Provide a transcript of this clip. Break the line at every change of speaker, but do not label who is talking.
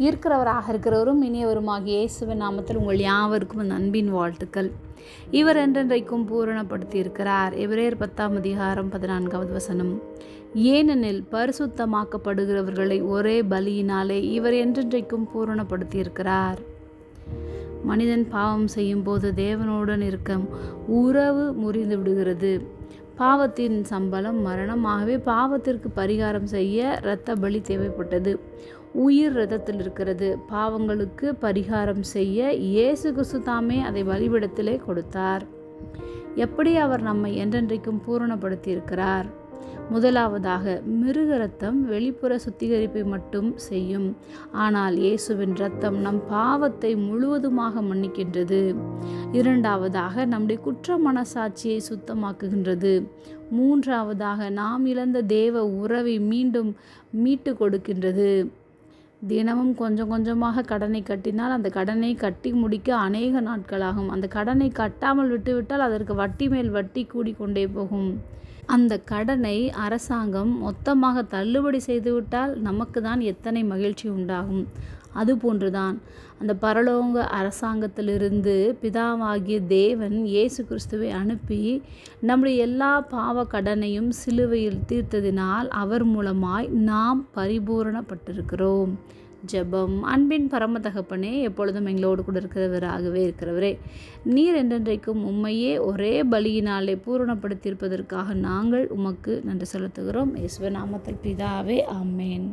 இருக்கிறவராக இருக்கிறவரும் இனியவருமாகிய இயேசுவின் நாமத்தில் உங்கள் யாவருக்கும் அந்த அன்பின் வாழ்த்துக்கள். இவர் என்றென்றைக்கும் பூரணப்படுத்தி இருக்கிறார். எபிரேயர் 10:14 ஏனெனில் பரிசுத்தமாக்கப்படுகிறவர்களை ஒரே பலியினாலே இவர் என்றென்றைக்கும் பூரணப்படுத்தி இருக்கிறார். மனிதன் பாவம் செய்யும் போது தேவனுடன் இருக்க உறவு முறிந்து விடுகிறது. பாவத்தின் சம்பளம் மரணம். ஆகவே பாவத்திற்கு பரிகாரம் செய்ய இரத்த பலி தேவைப்பட்டது. உயிர் இரத்தத்தில் இருக்கிறது. பாவங்களுக்கு பரிகாரம் செய்ய இயேசு கிறிஸ்து தாமே அதை பலிபீடத்திலே கொடுத்தார். எப்படி அவர் நம்மை என்றென்றைக்கும் பூரணப்படுத்தி இருக்கிறார்? முதலாவதாக, மிருக இரத்தம் வெளிப்புற சுத்திகரிப்பை மட்டும் செய்யும். ஆனால் இயேசுவின் இரத்தம் நம் பாவத்தை முழுவதுமாக மன்னிக்கின்றது. இரண்டாவதாக, நம்முடைய குற்ற மனசாட்சியை சுத்தமாக்குகின்றது. மூன்றாவதாக, நாம் இழந்த தேவ உறவை மீண்டும் மீட்டு கொடுக்கின்றது. தினமும் கொஞ்சம் கொஞ்சமாக கடனை கட்டினால் அந்த கடனை கட்டி முடிக்க அநேக நாட்களாகும். அந்த கடனை கட்டாமல் விட்டுவிட்டால் அதற்கு வட்டி மேல் வட்டி கூடிக்கொண்டே போகும். அந்த கடனை அரசாங்கம் மொத்தமாக தள்ளுபடி செய்துவிட்டால் நமக்கு தான் எத்தனை மகிழ்ச்சி உண்டாகும். அதுபோன்றுதான் அந்த பரலோக அரசாங்கத்திலிருந்து பிதாவாகிய தேவன் இயேசு கிறிஸ்துவை அனுப்பி நம்முடைய எல்லா பாவ கடனையும் சிலுவையில் தீர்த்ததினால் அவர் மூலமாய் நாம் பரிபூரணப்பட்டிருக்கிறோம். ஜெபம். அன்பின் பரம தகப்பனே, எப்பொழுதும் எங்களோடு கூட இருக்கிறவராகவே இருக்கிறவரே, நீர் என்றென்றைக்கும் உம்மையே ஒரே பலியினாலே பூரணப்படுத்தியிருப்பதற்காக நாங்கள் உமக்கு நன்றி செலுத்துகிறோம். இயேசுவின் நாமத்தில் பிதாவே, ஆமென்.